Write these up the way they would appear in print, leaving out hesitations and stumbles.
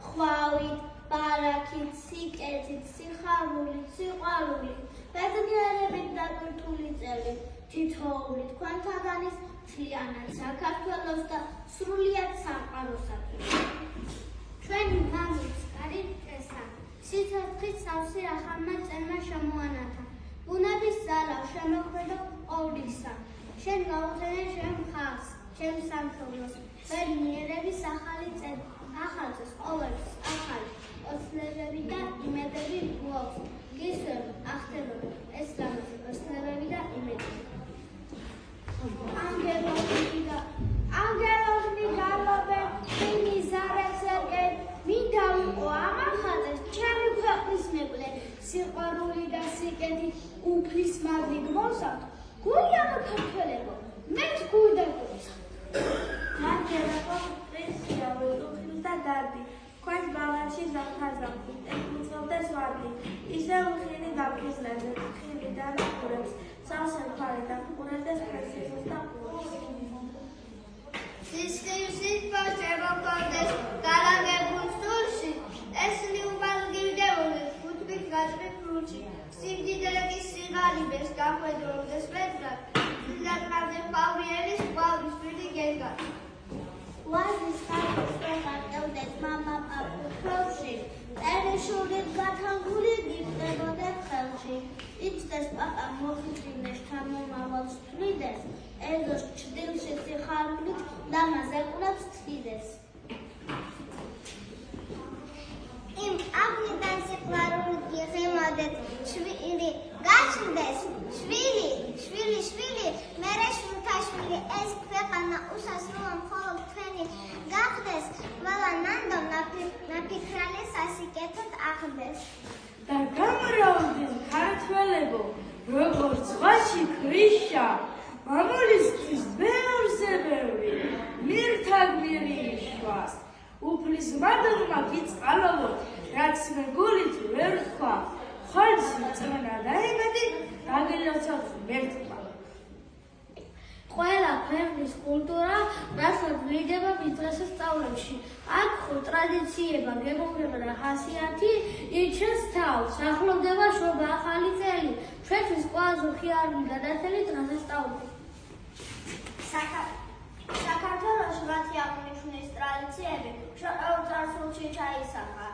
ხვავით, ბარაქით, სიკეთით, სიხარულით, სიყვარულით, ბედნიერებით დატვირთული წელით, თითოეულით თქვენთაგანის მთლიანად საქართველოს და სრულიად სამყაროსათვის. ჩვენი მამის კარი წესა, სიცოცხლის სავსე ახალმა წელმა შემოანათა, ბუნების ძალა შემოქმედო ყოვლისა, შენ გაუხსენე შენ მხარს, შენ სამშობლოს, ბედნიერების ახალი წელი, ახალწელს ყოველს ახალი, ოცნებები და იმედები გვაქვს, გისვენ ახდებოდა ეს რამის ოცნებები და იმედები. Ანგელოზნი გალობენ, ვინი ზარებს ერგენ, მინდა ვიყო ამახატეს, ჩემი ქვეყნის მეკლე, სიყვარული და სიკეთი უფლის მაგნი გმოსავთ, გულიანო ქართველებო, მეც გულდა გულსა. მარგერაკო პრინცია ვეწუხილ და დარდი, თქვენს ბალანსში ზაფხაზაფი, ეკმიწოვდეს ვარდი, ისე უხილი გაფიზნაზე, ხილიდან ყურებს, სავსე მხარიდან ყურებდეს პრესიზმს და ყურებს. სისხლისით შემოგვდეს გალაგებულ სულში, ეს მიუბალგივდეულეს, ხუთმით გაჭრით რუჩი, სიმდიდრეკის სიღარიბეს გახვედროვდეს მედრად, ძილაკრავზე ყავრიერის ყავრის ვირი გეგა. ვაზის ხალხის ვეღარდევდეს მამა პაპუ ხელში, წერიშურით გათანგული გიწდებოდეს ხელში, იცდეს პაპა მოხიჭინეს ჩამომავალს თვლიდეს, ეზოს ჩრდილში სიხარულით და მას ეკვრებს თვიდეს. იმ აღნიდან სიყვარულით იღიმოდეთ, შვილი გაჩნდეს, შვილი, მერე შვილთაშვილი, ეს ქვეყანა უსასრულო მხოლოდ თქვენი გახდეს, ყველა ნანდო ნაფიქრალი სასიკეთოდ ახდეს. და გამრავლდეს ქართველებო, როგორც ზღვაში ქვიშა, მამულისთვის ბევრზე ბევრი, მირთაგმირი იშვას. უფლის მადლმა გიწყალობოთ, რაც მე გულით ვერ თქვა, ხალხი წმენა და იმედი დაგილოცავთ მერტყვა. ყველა ქვეყნის კულტურა, რასაც ვლიდება მის სწავლებში. აქ ხო ტრადიციება, გეგმება და ხასიათი იჩენს თავს, ახლოვდება შობა ახალი წელი, ჩვენთვის ყველაზე მხიარული გადაცემით დღესასწაული. საქართველოში მათი აღნიშნვის ტრადიციები შორეულ წარსულში ჩაისახა.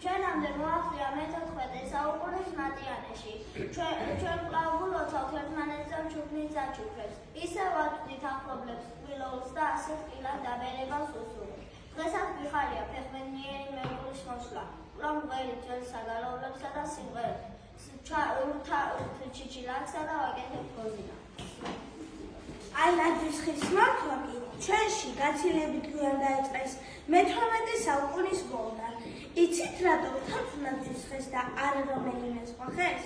ჩვენამდე მოაღწია მე-14 საუკუნის მატიანეში. ჩვენ კვლავ ვილოცავთ ერთმანეთზე ჩუქნით საჩუქრებს. ისევ ვაწვდით ახლობლებს ტკბილოულს და ასე ტკბილად დაბერებას უსურვებთ. დღესაც მიხარია ფეხმენიერი მეგრულის მოსვლა. კვლავ მღერით ძველ საგალოვლებსა და სიმღერებს. ჩიჩილაკსა და ვაკეთებთ გოზინა. აი ნაძვის ხის მართვა კი ჩვენში გაცილებით გვიან დაიწყეს მე-18 საუკუნის ბოლოდან. იცით რატო ვთქვათ ნაძვის ხეს და არა რომელიმე სხვა ხეს?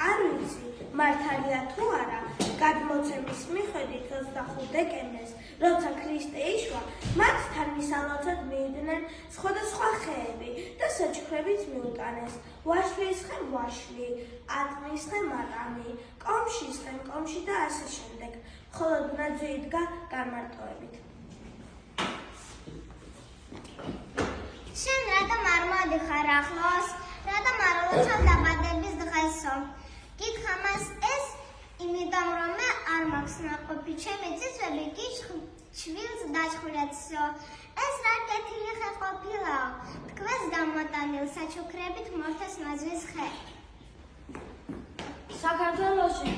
არ ვიცი, მართალია თუ არა, გადმოცემის მიხედვით 25 დეკემბერს, როცა ქრისტე იშვა, მათთან მისალოცად მივიდნენ სხვადასხვა ხეები და საჩუქრებიც მიუტანეს. ვაშლის ხე ვაშლი, ატმის ხე მატანი, კომშის ხე კომში და ასე შემდეგ. ხოლო ნაძვი იდგა განმარტოებით. შენ რატომ არ მოდიხარ ახლოს? რატომ არ ულოცავ დაბადების დღესო? გითხრა მას ეს, იმიტომ რომ მე არ მაქვს ნაყოფი, ჩემი წიწვები გიჩვილს დაჩხვრიათსო. ეს რა კეთილი ხე ყოფილაო, თქმეს დამოტანილ საჩუქრებით მორთეს ნაძვის ხე. საქართველოში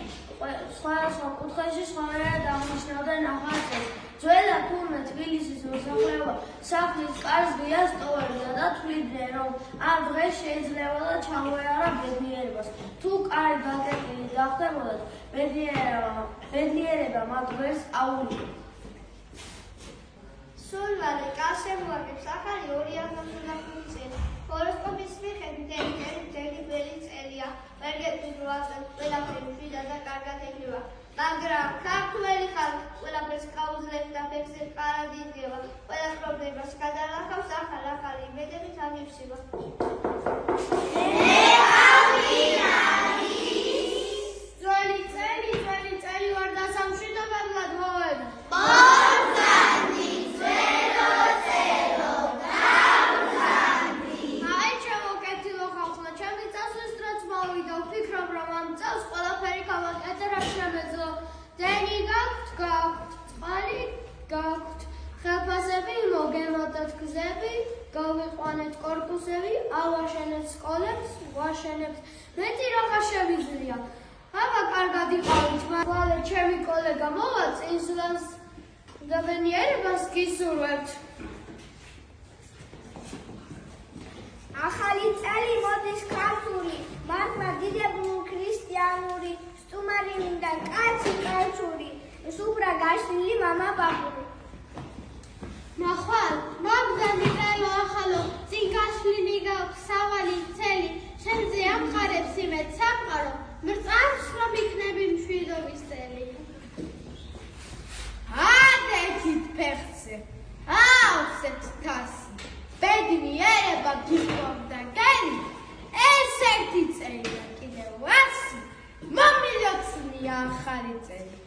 სხვადასხვა კუთხეში სხვანაირად აღნიშნავდნენ ახალ წელს. ძველად თურმე თბილისის მოსახლეობა სახლის კარს ღიას ტოვებდა და თვლიდნენ, რომ ამ დღეს შეიძლებოდა ჩამოეარა ბედნიერებას. თუ კარი გაკეტილი გახდებოდათ, ბედნიერება მათ ვერს აუვლიდა. სულვალი კავშირს ახალი 2025 წელი. ჰოროსკოპის მიხედვით ძელი გველი წელია. ვერ გეტყვით რა წელს ყველაფერი მშვიდად და კარგად ექნება. მაგრამ ქართველი ხალხი ყველაფერს გაუძლებს და ფეხზე კარად იდგება. ყველა პრობლემას გადალახავს ახალი იმედებით აღივსება. ძველი წელი ვარ და სამშვიდობებლად მოვედა. ბორცადი, ძველო წელო, გავხანდი. გავიყვანეთ კორპუსები, ავაშენეთ სკოლებს, ვაშენებთ. მეტი რაღა შევიძლია. აბა კარგად იყავით, მაგრამ ჩემი კოლეგა მოვა წინსვლას და ბენიერებას გისურვებთ. ახალი წელი მოდის ქართული, მართლა დიდებული ქრისტიანური, სტუმარი მინდა კაცი კაცური, სუბრა გაშლილი მამა ბაბური. ნახვალ, მაგდანი ყელო ახალო, წინ გაშლილი გაქვს სავალი ცელი, შემზე ამხარებს იმედ სამყარო, მრწამს რომ იქნები მშვიდობის წელი. ადექით ფეხზე, აუცეთ თასი, ბედნიერება გიყვამდა გელი, ეს ერთი წელია კიდევ ასი, მომილოცნია ახალი წელი.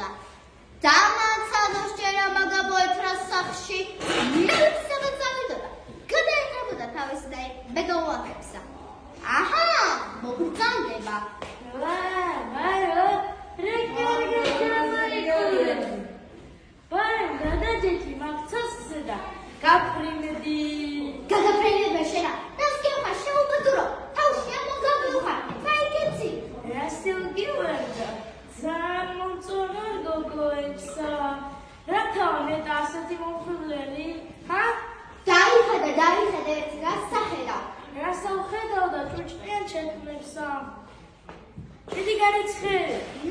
მოვიდა. დამაცადოს ჯერა მაგაბოეთრას სახში. მილიცament წავიდოდა. გადაეკრებოდა თავის და მეგობრებსა. აჰა, მოგრძანდება. გადაჭეთი მაგცას ზედა გაფრინდი გადაფრენდება შენა. დასკიოხა შეუბადურო. თავში ამოგაბიუხარ. საიგეცი. რასილგივერდა ზამონწონო გოგოებსა რათა მეტ ასეთი მომხდელი ჰა დაიხადა ეს გასახედა. რასავხედავ და ჭუჭყიან ჩექმებსა დიდი გარეცხე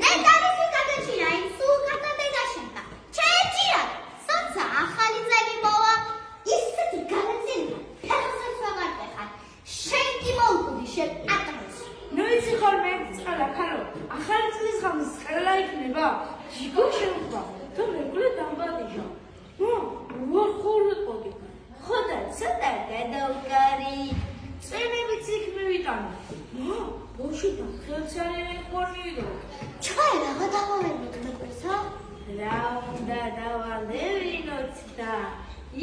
ნეტარის გადაჭირა იმ სულ გადადაშენდა. ჩეჭირა საცა ახალი წელი მოვა. ისეთი გადაწილი ფეხსაც ვაღარდეხარ. შენ კი მოუკვდი შენ ატმოს. ნუ იცი ხოლმე წყალა ქალო ახალი წლის ღამეს წყალა იქნება ჯიგო შეუხვა თუ მეკლე დამბადიშო ვარ ხურყოდი ხოდა ცოტა გადავკარი წვენებიც იქ მივიტანე ბოში და ხელცარიერი ხონიდო ჩვენ რა დავავლებოთ მეკვესა? რა უნდა დავალევინოთ და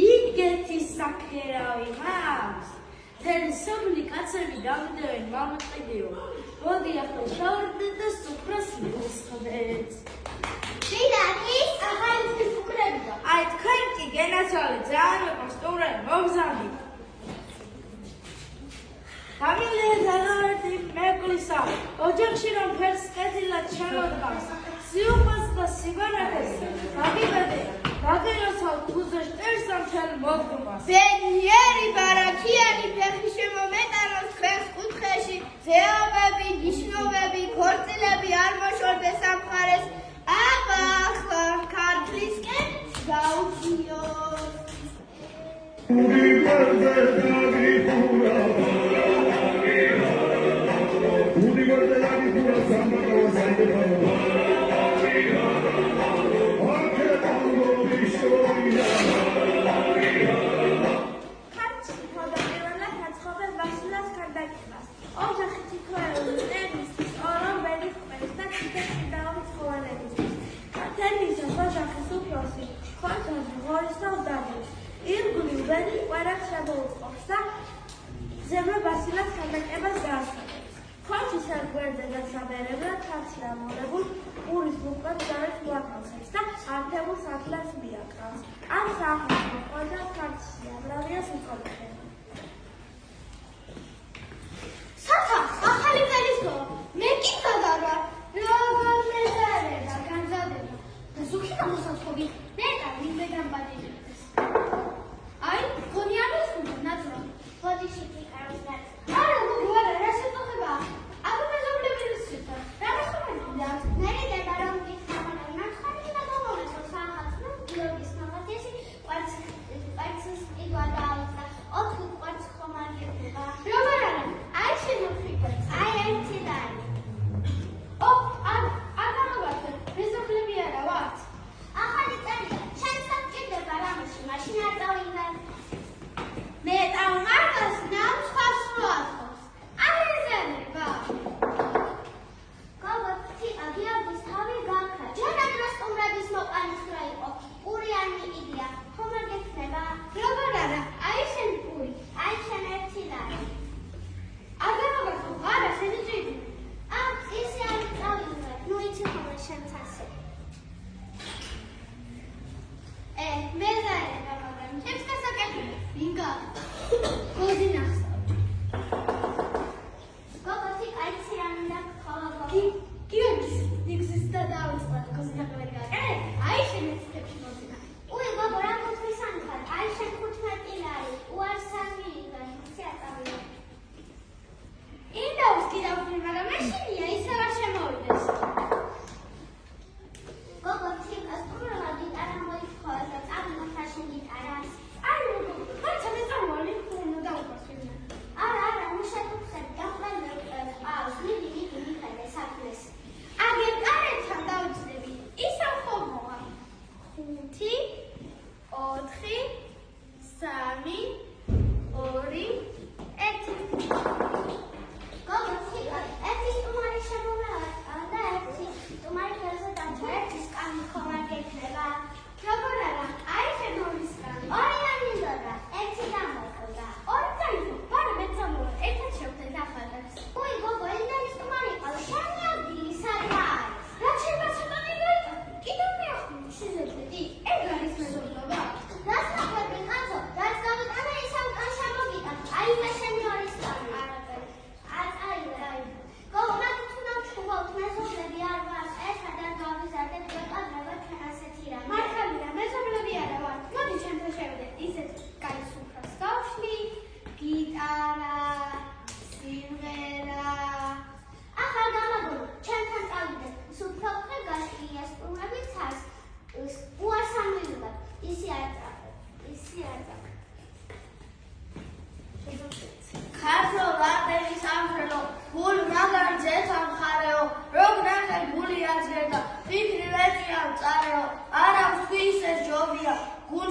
იგეთი საქერავი მაქვს თელი სოფლი კაცები დავდევენ მამყიდიო მოდი ახლა შავდეთ და სუფრას მივსხდეთ შინანის ახალი წლის უკრებდა. აი თქვენ კი გენაცვალე ძალიან მეყვარს სტუმრები მოგზავნით გამილეთ აღარდი მეკლისა ოჯახში რომ ფერს კეთილად შემოდგავს სიუხვას და სიბანაკეს გაგიბედე გაგეროსალ ქუზე შტერს ამ ჩელ მოდგმას ბედნიერი ბარაქიანი ფეხი შემომეტანოს ხეს კუთხეში ზეობები, ნიშნობები, ქორწილები არ მოშორდეს ამ მხარეს აბა ახლა ქართლისკენ გაუჩიოთ. ზემა ბასილას ქანდაკებას გაასწრებს. ხოჭის საგვერდზე დასაბერებლად თავს დამოლებულ პურის ლუპად გარეთ მოახალხებს და ართებულ საფლას მიაკრავს. ამ საახლოს მოყვარდა ქართლში აგრარიას უწყობენ. სათა ახალი წელის გო მე კი გადავა როგორ მეზარედა განზადება და ზუხი გამოსაცხობი ნეტა ვინმე გამბადიდეს აი გონიარეს ნაცრა ბოდიში ტიკავს არა მოგوارა რა შეტოხება აბა მეზობლების სიტყვა რა ხომ მერე და რომ გითხარ ნახარი და მომოსო სახალხო გიორგის მაღაზიაში კვარცის იგვა დაალდა 4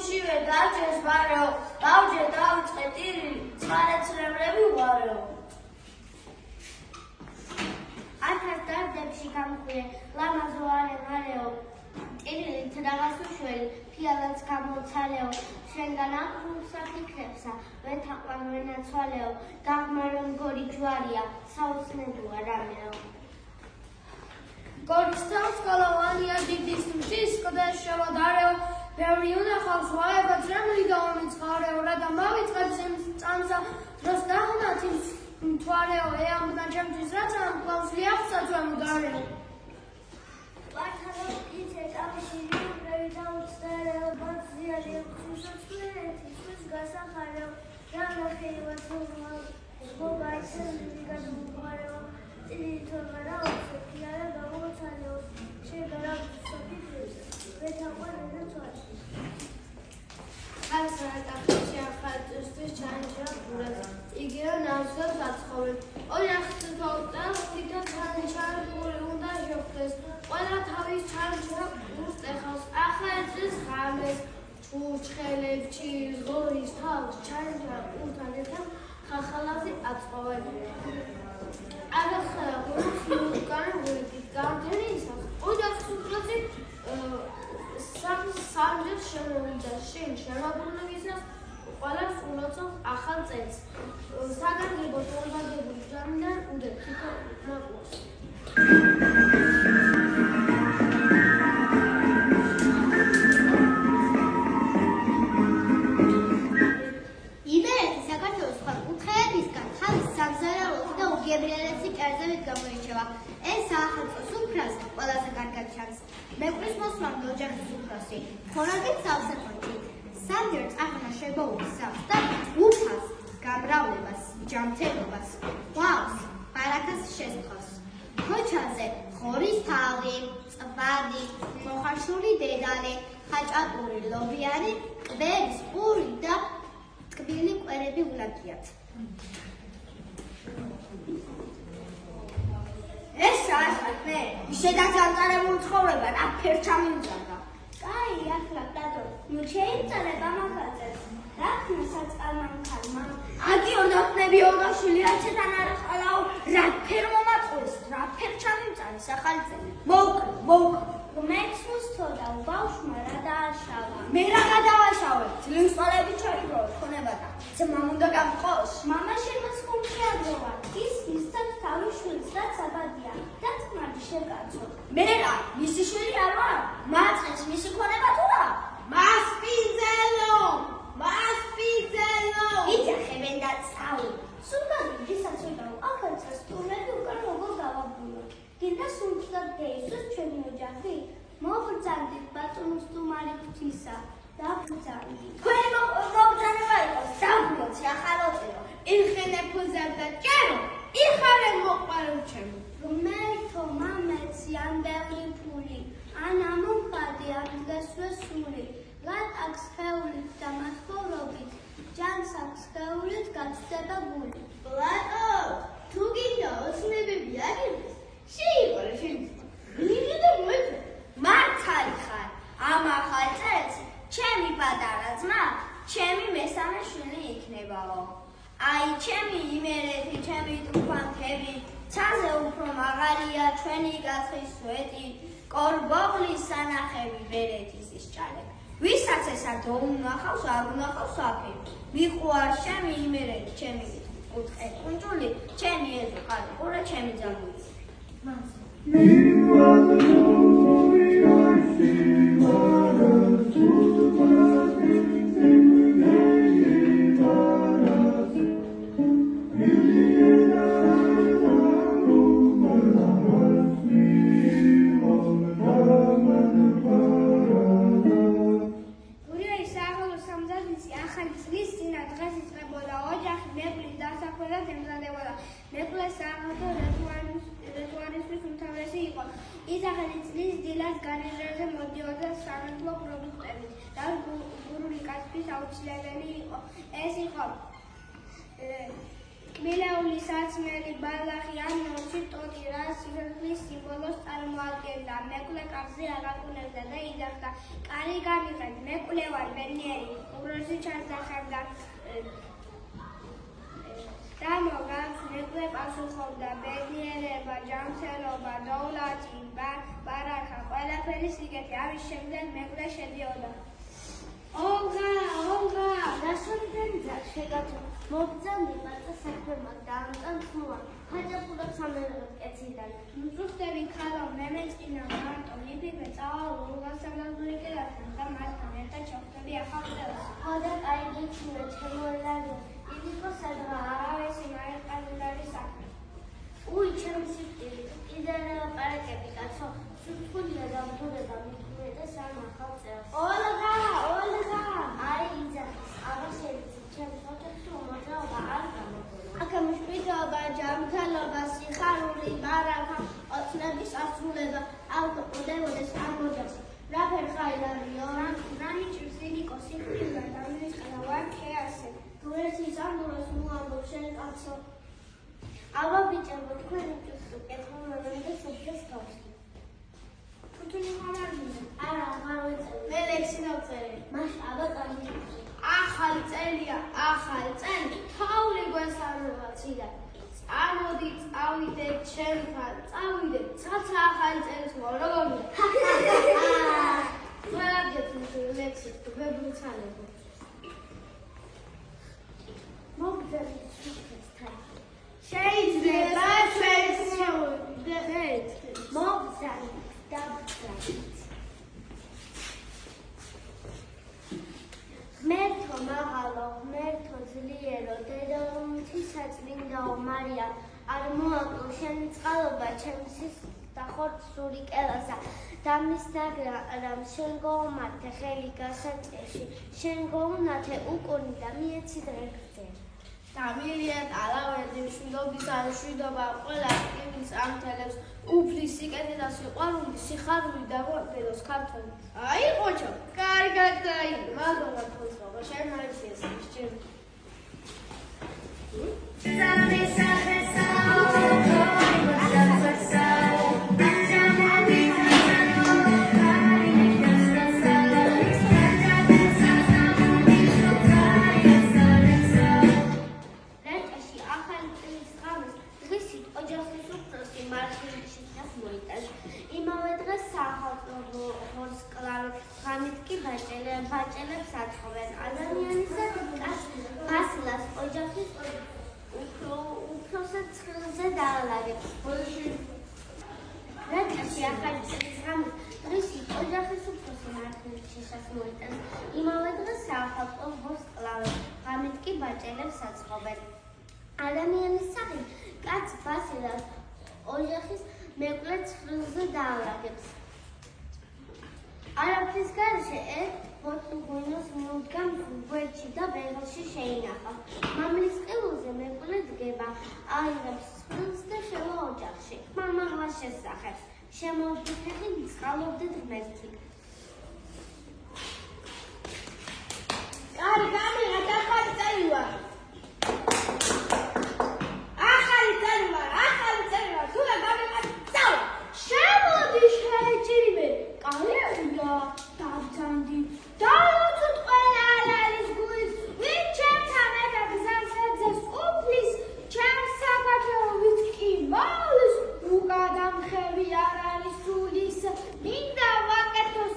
გულშივე დაჭერს ბარეო, დავჯე დავიწყე ტირილი, ცხარეცრემლები უღარეო. ათას დარდებში გამხვიე, ლამაზოარე მარეო, ტირილით რაღაც უშველი, ფიალაც გამოცალეო, შენგან აკრუსა ფიქრებსა, ვეთაყვან ვენაცვალეო, გაღმარონ გორი ჯვარია, საოცნებუა რამეო. გორის თავსკოლოვანია დიდის მშის კლდეს შევადარეო, ბევრი უნახავს ვაებაც რამლი გამომიწყარეო, რადა მავიწყებს იმ წამსა, დროს დაღუნათ იმ მთვარეო, ეამბნა ჩემთვის რაც ამ კლავს ლიახსაც ვემუდარეო. ვართავო იცე წამში რიბრევი დაუცდარეო, ბაცზიარი ხუშოცხლეთის გასახარეო, რამახეივა თურმალ, მოგაიცემი გადმუღარეო, წინითორმა რაოცე ფიარა გამოცალეო, შეგარავსა ფიქრებს, ვეთაყვან ვენაცვალე. Asrataxi axalწისთვის ჩანჩა გურად იგივე ნავსებს აცხოვენ ოჯახის თოთას თითო ჩანჩარი უნდა შეხვდეს ყველა თავის ჩანჩა გულს ეხავს ახალწლის ღამეს ჩურჩხელებში ზღორის თავს ჩანჩა გულთან ერთად ხახალავზე აცხოვენ აღახლა გულს უკან გულით გამთენისას ოჯახის უფროსი სამჯერ შემოვიდა შენ შემოგვიმისას ყველას უნოცავს ახალ წელს საგანგებო თორბადებული ჯამიდან უდე თითო ნაკლოს იმერეთი საქართველოს სხვა კუთხეებისგან თავის სამზარეულოთი და უგებრიელესი კერძებით გამოირჩევა. ეს საახალწლოს უფროსი ყველაზე კარგად ჩანს. მეკვრის მოსვლამდე ოჯახის უფროსი ხორაგით სავსეფონჩი სამჯერ წაღმა შეგოუხსავს და უფალს გამრავლებას, ჯანმრთელობას, ყავს, ბარაკას შესთხოვს. ქოჩაზე ხორის თაღი, წვადი, მოხარშული დედალი, ხაჭაპური ლობიანი, კვერის პური და ტკბილი კვერები ვლაგიათ. ეს საქმე, შედაცალწარებული ცხოვრება რა ფერ ჩამიმძარდა. კაი, ახლა დადო, ნუ შეიმწარე გამახალწეს. რა ხნა საწყალმანქალმა? აგიო დახნები ოდაშვილი რაჩეთან არ ხალაო, რა ფერ მომაწყვეს, რა ფერ ჩამიმწარე სახალწელი. მოუკლ. მეც უსთოდა ბავშვმა რა დააშავა. მე რა გადავაშავე, ძლივს წყალები ჩაიგროვა ქონებადა. ძმამ უნდა გამყოს. მამა შემას ხუმშიადროვა. ის მისცემს თავის შვილს, რაც აბადია და თქმადი შეკაცო. მე რა, მისი შვილი არ ვარ? მაწყეს მისი ქონება თუ რა? მასპინძელო! იძახებენ და წავი. სულგანი ვისაც ვიტყვი, ახალწელს ტურნები უკან როგორ გავაბულო. გინდა სულწად დაისოს ჩვენი ოჯახი? მოგბრძანდით ბატონო სტუმარი ღვთისა. დაბრძანდით. თქვენი მოგბრძანება იყოს, დავგლოცი ახალოწელო. იხენე ფუძად და ჭერო იხარე მოყვარულ ჩემო ღმერთო მამაცი ან ბევრი ფული ან ამონხადი ან დღესვე სული ლატაკს ხეულით და მათხოვრობით ჯანს აქვს ხეულით გაცდება გული. ბლატო, თუ გინდა ოცნებები აგირდეს, შეიყოლე შეიძლება. მიგიდო მოიწე. მართალი ხარ, ამ ახალ წელს ჩემი პატარა ძმა, ჩემი მესამე შვილი იქნებაო. აი, ჩემი იმერეთი, ჩემი ტუფანთები, ცაზე უფრო მაღალია ჩვენი კაცხის სვეტი, კორბოღლის სანახები, ბერეთის ჭალები. ვისაც ესა დაუნახავს, არ უნახავს აფერი. მიყვარს ჩემი იმერეთი, ჩემი კუთხე კუნჯული, ჩემი ეზო ყარი, ყურე ჩემი ძაღლი. ისახელი წლის დილას განიზრაზე მოდიოდა სამეფო პროდუქტებით და გურული კაცთვის აუცილებელი იყო. ეს იყო კბილეული საწმელი ბალახი ან ნორჩი ტოტი, რაც სიცოცხლის სიმბოლოს წარმოადგენდა. მეკვლე კახზე აღაკუნებდა და იძახდა: კარი გამიღეთ, მეკვლე ვარ, ბედნიერი. უგროსი ჩასახებდა და მოგავს მეკვლე პასუხობდა: ბედნიერება, ჯანმრთელობა, დოვლათი, ბარაქა, ყველაფერი სიგეთე. ამის შემდეგ მეკვლე შედიოდა. ოლღა, რასვენიდან შეგაცო, მოგძამდი პატა საქმემა დაამტან ხმუა, ხაჭაპურებს ამერად კეციდან. მწუხდები ქალო, მე მეწყინა მარტო, მიფიქრე წავალ ოლღასაგანური კედასთან და მასთან ერთად ჩავხდები ახალ წელს. ხოდა კაი გიჩნდა ჩემო ელარჯო, იდიკო სადღა არავესი მაერყანულარი საქმე. უი, ჩემი სიკვდილი, კიდე ლაპარაკები, კაცო, სულთქუნია დამთურება მithმე და სამ ახალ წელს. ოლღა! აი, იძახის, აბა შევიცი, ჩემს ოჯახში უმოძრაობა არ გამოგვიყვება. აქამშვიდობა, ჯანმრთელობა, სიხარული, ბარაქა, ოცნების ასრულება, აუკმოდებოდეს ამ ოჯახში. რა ფერხაილარიო? რა მიჭირს ილიკო სიკვდილა დამიწყდა ვარ ქეასე. თუ ერთის ამბულოს მოამბობ შენ კაცო. აბა ბიჭებო, თქვენ უჭირს კეთილმოწყობილ და სუფრეს გავსი. თუთუნი ხამარია. არა, აღარ ვეწევი. მე ლექსი დავწერე. მაშ აბა კარგი. ახალი წელია, ახალი წელი. თაული გვესალმება ციდან. წარმოდი, წავიდეთ ჩემთან, წავიდეთ. ცაცა ახალი წელის ხო, როგორია? ყველაფერს ლექსი ვებუცალებო. მოგძებნით სუფრესთან. შეიძლება ჩვენს შევიდეთ. მოგძანით, დავძანით. ღმერთო მაღალო, ღმერთო ძლიერო, დედამიწის საწმინდაო მარია, არ მოაკლო შენი წყალობა ჩემსის და ხორცული კელასა, და მის ნაგრამ შენ გოუმართე ხელი გასაჭერში, შენ გოუნათე უკუნი და მიეცი დრეგზე. დამილია ტალავერდი მშვიდობის ან მშვიდობა ყველა ტკივილს ამთელებს უფლის სიკეთე და სიყვარული სიხარული და მორბედოს ქართველი. აი ყოჩო, კარგად დაი, მაგალითად ხოცობა, შენ მაიცეს ისჭერ. ბაჭელებს ათხოვენ ადამიანისა გასლას ოჯახის უფროსად ცხელზე დაალაგებს. რაკაში ახალი წლის ღამით დღისით ოჯახის უფროსი მართლის შეშას მოიტანს. იმავე დღეს საახალწლო ბოს კლავენ, ღამით კი ბაჭელებს ათხოვენ. ადამიანის სახით კაც ბასილას ოჯახის მეკვლე ცხელზე დაალაგებს. არაფრის გარშე ფოტოგონოს მიუდგამ გვერდში და ბეღელში შეინახა. მამლის ყელოზე მეკვლე დგება, აიღებს წყვილს და შევა ოჯახში. მამაღლა შესახებს, შემოვდი ფეხი წყალობდეთ ღმერთი. კარი გამიღეთ, ახალი წელი ვარ. ახალი წელი ვარ, თუ და გამიღეთ, წავა. შემოდი შეეჭირიმე, კალერია, დავძანდი. დავუწოთ ყველა ალალის გულის, ვინ ჩემთან ერთად გზას ეძებს უფლის, ჩემს საქართველოს კი მოვლის, უკადამხევი არ არის სულის, მინდა ვაკეთოს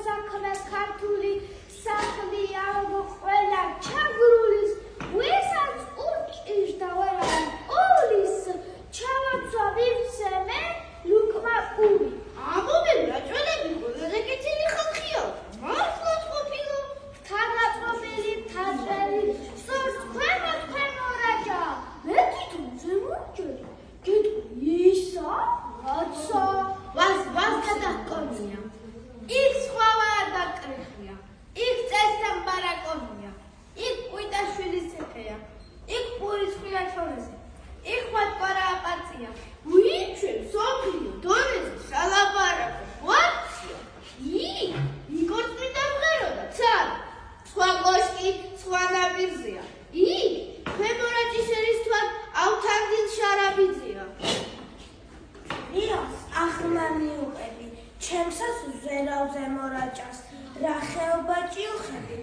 ზვერავზე მორაჭას რა ხეობა ჭიუხები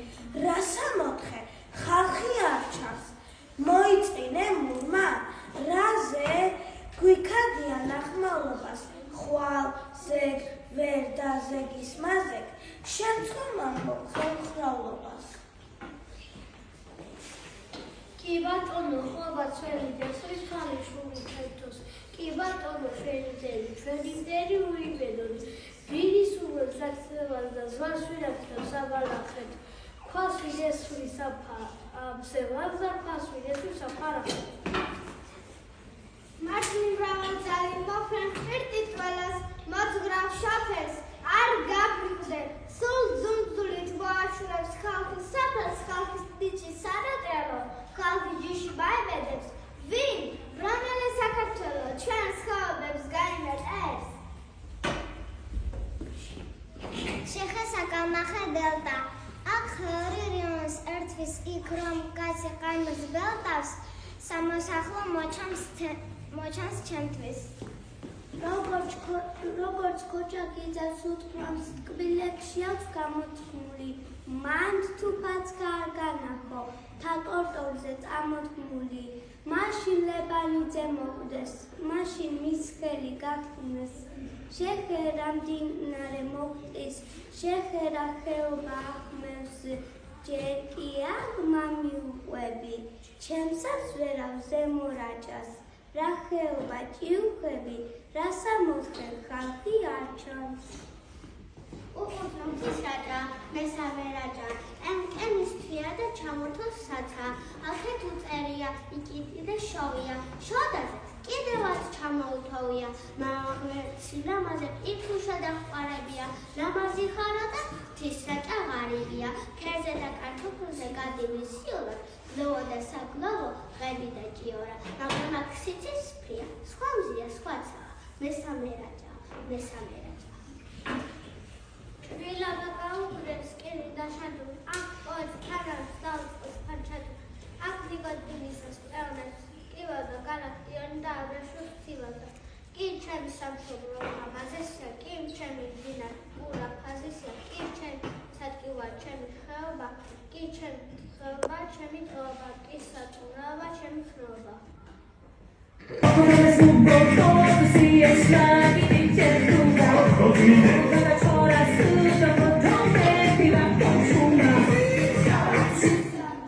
რასა მოთხე ხალხი არ ჩანს მოიწინე მურმა რაზე გვიქადია ნახმალობას ხვალ ზეგ ვერ დაზეგის მაზეგ შემცხვევან ხელმხრავლობას კი ბატონო ხობა ჩვენი დასვრის ხალი შური ქეთოს კი ბატონო ჩვენი ძერი უიმედოთ ვირის უბრალოდ საქცევას და ზვარს ვირაქცევ საბალახეთ ქვას ვიესვრი საფარავს და ქვას ვიესვრი საფარავს მართლი მრავალძალი მოფრენ ხირტი ტყველას მოძგრავ შაფერს არ გაბრიგდე სულ ძუნძულით მოაშურებს ხალხის საფარს ხალხის ბიჭი სანატრელო ხალხი ჯიში ბაებედებს ვინ რომელი საქართველო ჩვენს ხაობებს გაიმეტებს შეხესაკალმახე დელტა აქ რირიონს ერთვის იქ რომ კაცი ყაიმს ბელტავს სამოსახლო მოჩანს ჩემთვის როგორც ქოჩა გიძავს უთქმავს კბილებში აქვს გამოთქმული მან თუფაც გაარგანახო თაკორტორზე წამოთქმული მაშინ ლებალიძე მოკვდეს მაშინ მის ხელი გაქნეს შეხერა მდინარე მოხტის შეხერა ხეობა ახმევს ჯერ კი აღმა მიუყვები ჩემსაც ვერავზე მორაჭას რა ხეობა ჭიუხები რასა მოთხე ხალხი არ ჩანს უყურნო ფისრაჭა მესამე რაჭა ემკენის თია და ჩამოთოს საცა აქეთ უწერია იკიტი და შოვია შოდაზე კიდევაც ჩამოუთოვია მაღვერცი ლამაზე იქუშა და ყვარებია ლამაზი ხარა და ფისრაჭა ღარიბია ქერზე და კარტოფილზე გადივი სიოლა გლოვა და საგლოვო ღები და ჭიორა მაგრამ აქ სიცის სფრია სხვა მზია სხვაცაა მესამე რაჭა ვილა და გაუგრებს კერი და შადური აქ ოც ქარავს დავწყოს ფანჩადური აქ ნიკოდიმისას პეონებს კივა და გალაქტიონი და აბრაშოს ცივადა კი ჩემი სამშობლო ამაზესია კი ჩემი მდინარ პურა ფაზისია კი ჩემი სადგივა ჩემი ხეობა კი ჩემი ხეობა ჩემი ტყეობა კი საწუნაობა ჩემი ხეობა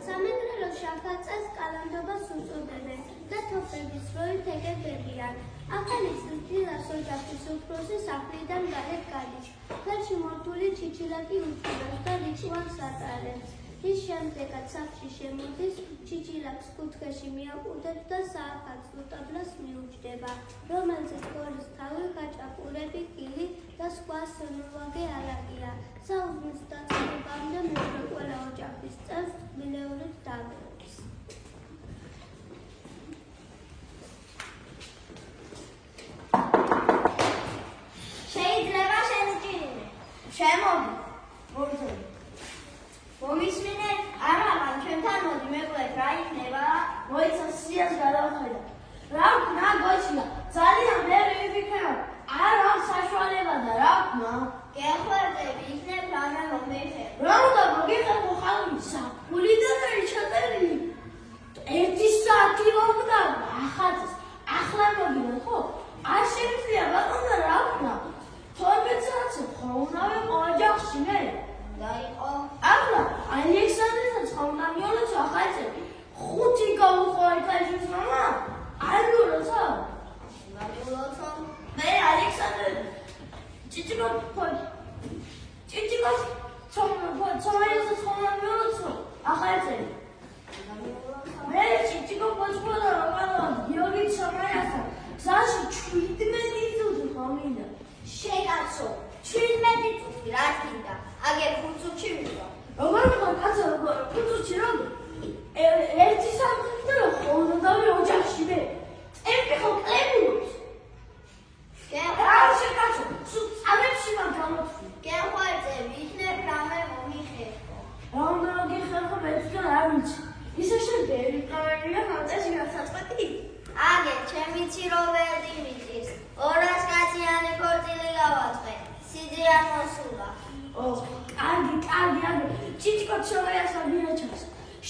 სამეგრელო შაქაწეს კალანდობას უწოდებენ და თოფების როით ეგებებიან ახალი წლის დილას ოჯახის უფროსი სახლიდან გარეთ გადის ხელში მორთული ჩიჩილაკი უჭირავს და რიტუალს ატარებს ის შემდეგაც სახლში შემოდის ჩიჩილაკს კუთხეში მიაკუდებს და საახალწლო ტაბლას მიუჯდება რომელზეც გორის თავი ხაჭაპურები კილი და სხვა სემოვაგე ალაგია საუზმის დაწყებამდე მეორე ყველა ოჯახის წევრს მილეურით დაგროვს შეიძლება შემიჭირინე შემოდი მორწონი მომისმინე არამან ჩვენთან მოდი მეკვეთ რა იქნება მოიცა სიას გადავხედა რა ვქნა გოჩია ძალიან ბევრი ვიფიქრე არ აქვს საშუალება და რა ვქნა გეხვეწები იქნებ რამე მომიხე რა უნდა მოგიხებო ხალხი საფულიდან ჩაწერილი 1 საათი მომდა ახაც ახლა მოგინა ხო არ შემიძლია ბატონო რა ვქნა 12 საათი ხო უნდა ვიყო ოჯახში მე დაიყო ახლა ალექსანდრესაც ხომ დამიოლოს ახალწები 5 გაუყო იქაშის მამა არ გულოცა მაგულოცა მე ალექსანდრე ჭიჭიკოს ცომაიოს ხომ დამიოლოს ახალწები მე ჭიჭიკო პოჭკოდა რომელა გიორგი ცომაიასა გზაში 17 წუთი ხომინდა შეკაცო 17 წუთი რა თქინდა აგერ 5 წუთში ვიყო როგორ ვიყო კაცო 5 წუთში რომ ერთი სამწუთი და ხოლმე დავი ოჯახში მე წემი ხო კლებულობს არ შეკაცო წამებში მან გამოთვლი გეხვეწები იქნებ რამე მომიხერხო რა უნდა მოგიხერხო მეც არ ვიცი ისე შეგერი პროვერია ხალხში გასაწყვეტი აგე ჩემი ცირო ვერ დიმიტრის 200 კაციანი ქორწილი გავაწყე სიძიან მოსულა. კარგი, ჭიჭკოთ შოვეასა მიაჩას.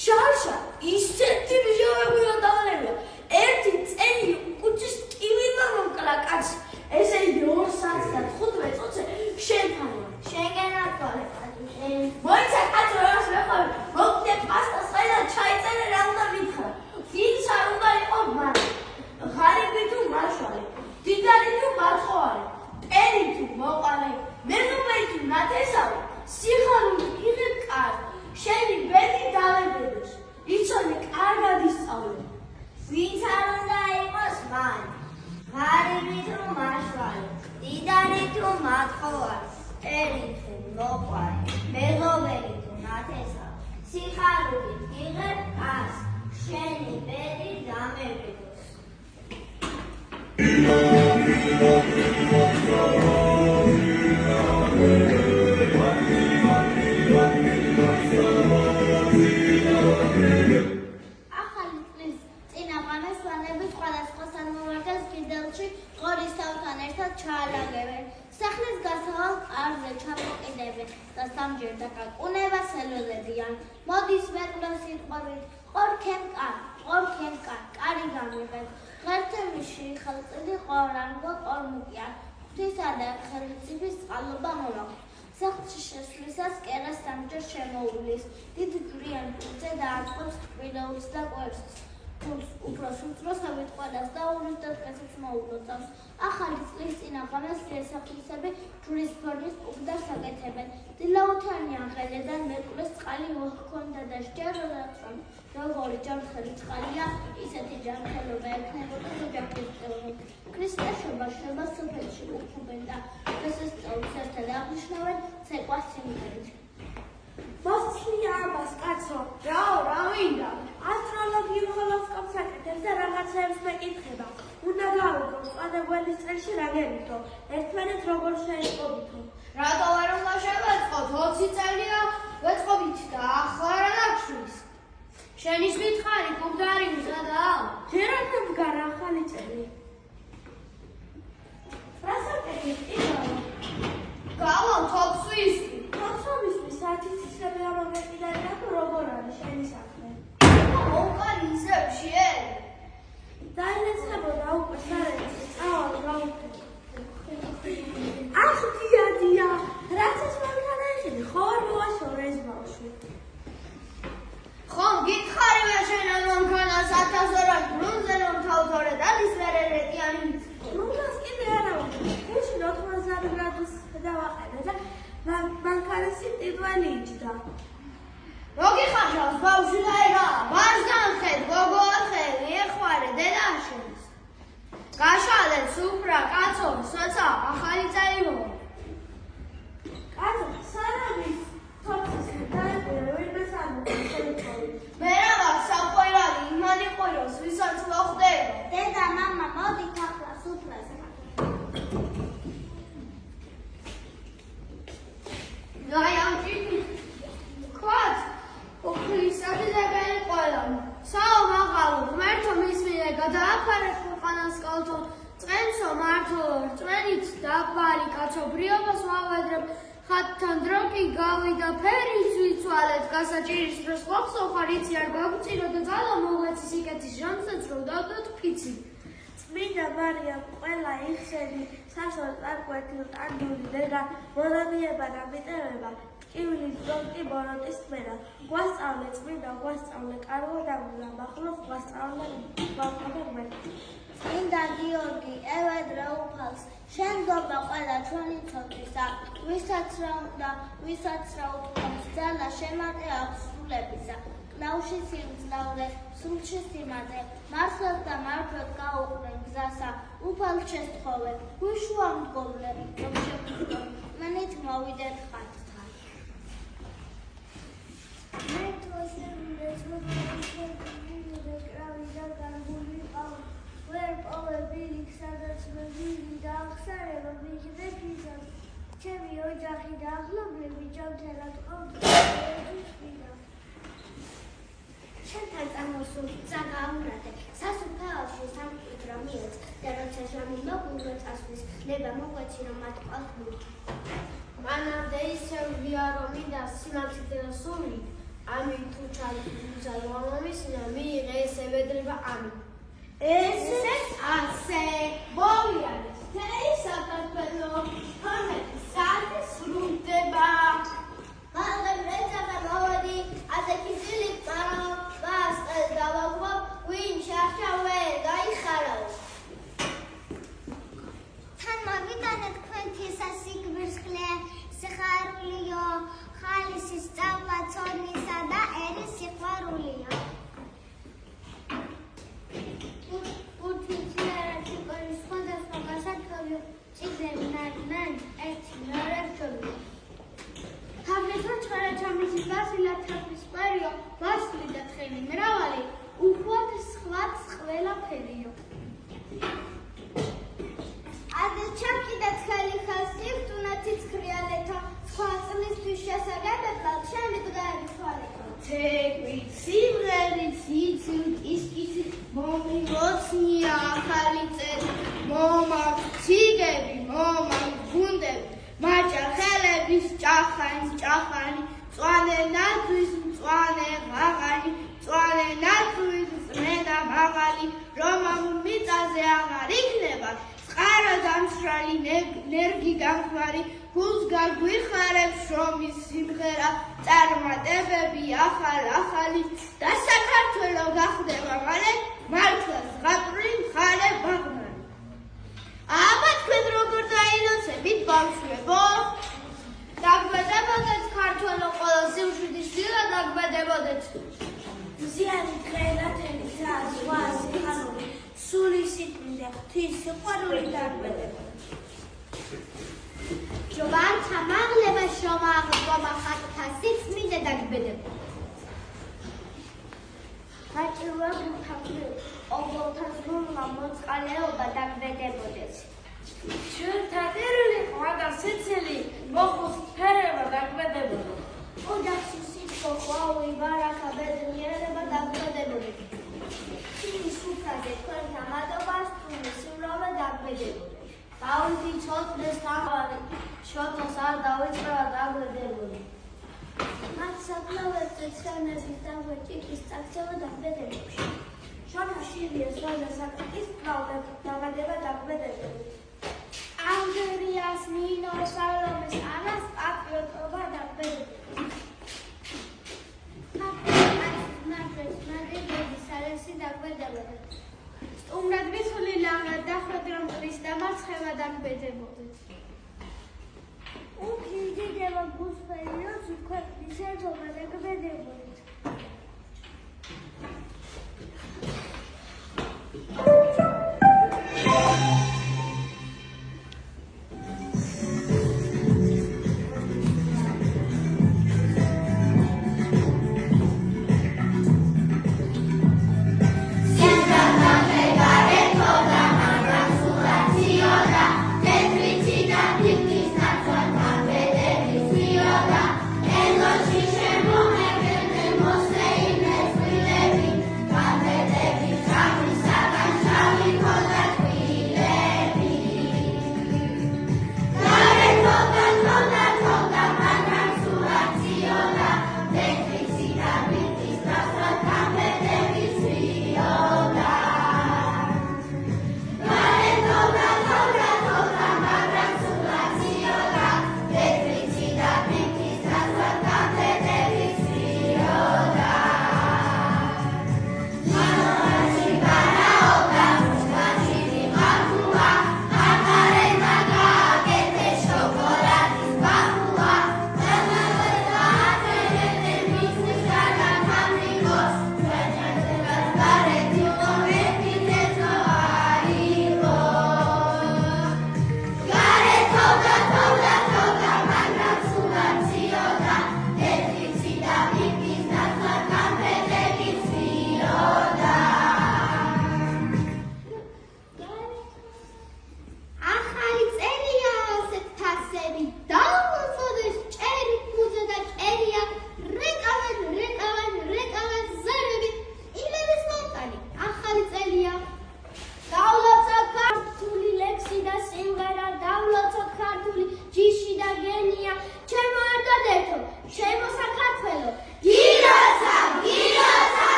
შარშა, ისეთი მჟავებია დავალებია. ერთი წელი კუჩის ტკივილა მომკლა კაცი. ესე იგი 2 საათს და 15 წუთზე შენთან ვარ. შენგენ აკვალე. მოიცა კაცო რას ვეყავი. მოგდე პასტას ხაი და ჩაიწერე რა უნდა მითხრა. ვინც არ უნდა იყო მარი. ღარიბი თუ მარშალი. დიდარი თუ მათხოვარი. ტერი თუ მოყალე. მეზობელი თუ ნათესავი. სიხარული იღებ კარგ. შენი ბედი დალებედეს. იცოდე კარგად ისწავლე. ვინც არ უნდა იყოს მარი. ღარიბი თუ მარშალი. დიდარი თუ მათხოვარი. ტერი თუ მოყალე. მეზობელი თუ ნათესავი. სიხარული იღებ კარგ. შენი ბედი დამებედეს. ახალი წლის წინაღამეს ვანები სხვადასხვა სამომავლობის კიდელში ყორისთავთან ერთად ჩაალაგებენ. სახლის გასავალ კარზე ჩამოყიდებენ და სამჯერ დაკაკუნება ელოდებიან. მოდის მეყვრა სიტყვებით, ყორქენ კარი გამიღეთ. ღერთემიში ხელწილი ყორანგო ყორმუკია. ღვთისა და ხელმწიფის წყალობა მოვაქვს. სახლში შესვლისას კერას სამჯერ შემოუვლის. დიდ ჯვრიან ფულზე დააწყობს ტკბილეულს და კვერცხს. ფულს უფრო სულწროსავით ყველას და ურის და ტკეცებს მოუწოდავს. ახალი წლის წინაღამეს შესახლისები ჯვრის ფორმის უგდას აკეთებენ. დილაუთენიან ხელიდან მერკვლის წყალი მოჰქონდა და სჯეროდათ რომ როგორი ჯანმრთელი წყალია, ისეთი ჯანმრთელობა ექნებოდა ოჯახის წევრებს. ქრისტეშობა შრება სოფელში უხობენ და დღესასწაულს ერთად აღნიშნავენ ცეკვას სიმღერით. მოსწია ამას კაცო. რა მინდა? ასტროლოგიურ ჰოროსკოპს აკეთებს და რაღაცებს მეკითხება. უნდა გავიგო წვენებელის წელში რა გემითო. ერთმანეთს როგორ შეიწყობითო. რატო არ უნდა შევეწყოთ? 20 წელია ვეწყობით და ახლა რა დაგშვით? შენის მითხარი კუბდარი მზადა? ჯერ არ მდგარა ახალი წელი. რას აკეთებ? გავა თოქს ვისკი. თოქსომისთვის საათის ისევე ამომეკიდარი და როგორ არის შენი საქმე? მოვყარი ისევ შენ. დაინეცებოდა უკვე სარეთს წავალ გავუქე. ах დია, რაც ეს მანქანაში ხوار მოაშორე ეს ბავშვი. ხომ გითხარივე შენ ამ მანქანას 1000 ორად ბრუნზე რომ თავთორე დადის მერერეტიანი მიცხოვ. ნუგას კიდე არა ვარ. გუშინ 90 გრადუსზე დავაყენე და მანქანის ტიტვალი იჯდა. მოგიხარჯავს ბავშვი და ეხა ბარზანხედ გოგო ახე მიეხვარე დედაშენს. გაშალე სუფრა კაცო სოცა ახალი წელი მოვა. კაცო სანამის თოქის დაიწერე ვინმე სამოხდე. მე რა მაქვს საყვირალი იმანი ყუროს ვისაც მოხდება. დედა, მამა, მოდით ახლა სუფრაზე. აი ამ ტიპი ქვაც უხლისადებენ ყველა. საო მაღალო ღმერთო მის მინე გადააფარეთ ქვეყანას კალთო წენსო მართო რწმენით დაბალი კაცობრიობას ვავედრებ ხათთან დრო კი გავიდა ფერიც ვიცვალეთ გასაჭირის დროს ყოფსო ხარ იცი არ გაგვწირო და ძალა მოგვეცი სიკეთის ჟამსაც რო დავდოთ ფიცი. წმინდა მარიამ ყველა იხსენი სასო წარკვეთი ტანდული დედა მონადიება და მიტევება ტკივილის ძონკი ბოროტის მერა გვასწავლე წმინდა გვასწავლე კარგო და მახლოს გვასწავლე გვაყოლე წმინდა გიორგი ევედრე უფალს შენ გობა ყველა ჩვენი ცოდვისა ვისაც რა უთქვამს ძალა შემატე აქვს სრულებისა კნავში სიმძლავრე სულში სიმადე მართლად და მარხვად გაუყრე გზასა უფალს შესთხოვე გუშუა მდგომლე რომ შეგვიძლია მენით მოვიდეთ ხატთან მე თვითონ მე კრავი და განგული ყავა ვერ პოვები იქ-სადაც მებილი და აღსარება მიგდე ფიზას ჩემი ოჯახი და ახლობლები ჯანმრთელად ყოფდა შენთან წარმოსულ წაგაუმრადე სასუფეველში სამკვიდრო მიეც და როცა ჟამი მოგულო წასვლის ნება მოგვეცი რომ მათ ყავთ მანამდე ისევ ვია რომ მინდა სიმართლე და სული ამით თუ ჩაიძალო ამისნა მიიღე ესებედრება ამით ესეც ასე მოვიარეს თეი საქართველო თორმეტი საათი სრულდება მალე მეცადა მოვედი ასეთი ძილი პარო მას დავაგო ვინ შაშავე გაიხარო თან მოვიტანე თქვენთი სასიკვდილე სიხარულიო ხალისი სწავლა ცოდნისა და ერის სიყვარულიო უთიციერეთი კოლის სხვადასხვა გასართობი წიგნები ნარნან ერთი ნარჩობი თამეთო ჩხერაჩამის გასილა თაფის ყვერიო ვასლი და თხელი მრავალი უხვად სხვაც ყველაფერიო ადე ჩაკიდა თხელი ხალხი თუნათიც ქრიალეთა სხვა წლისთვის შესაძლებელად შემიდგარი თვალეთა თეგვი სიმღერი სიცივ ისკისი მომიმოცნია ახალი წელი მომაქვს ციგები მომაქვს გუნდები მაჭახელების ჭახანი მწვანე ნაძვის მწვანე ღაღალი მწვანე ნაძვის წმენა მაღალი რომ ამ მიწაზე აღარ იქნება წყარო დამშრალი ნერგი გამხარი გულს გაგვიხარებს შრომის სიმღერა წარმატებები ახალი და საქართველო გახდება მალე მართლაც ზღაპრული მხარე ბაღმანი აბა თქვენ როგორ დაინოცებით ბავშვებო დაგვედებოდეთ ქართველო ყველა სიმშვიდის დილა დაგვედებოდეთ მზიანი დღეელათელი ძაა ზღვა სიხარული სული სიტყვი ღვთის სიყვარული დაგვედებოდა ჯობანთა მაღლება შრომა ხატთა სიწმინდე დაგვედებოდა გაჭირვა გულთაფლი ობოლთა ზრუნვა მოწყალეობა დაგვედებოდეს ჩვენთა დერული ყვადა სიცილი მოხუს ფერება დაგვედებოდა ოჯახში სიტყვა ყვავი ბარაკა ბედნიერება დაგვედებოდეს თის უფრაზე თქვენთა მადობას თუნი სიმრავლე დაგვედებოდეს დავითი ცოტნეს თამარი შოთოს არ დავიწყება დაგვედებოდეს მათ საფლავებზე ცრემების დაგვეჭიქის წაქცევა დაგვედებოდეს შოთა შირია სვადა საკრიკის დაგვედება დაგვედებოდეს ანდრიას ნინო სალომეს ანას პატრიოტობა დაგვედებოდეს სტუმრად მისული ლაღა დახვედრა მტრის და მარცხება დაგვედებოდეთ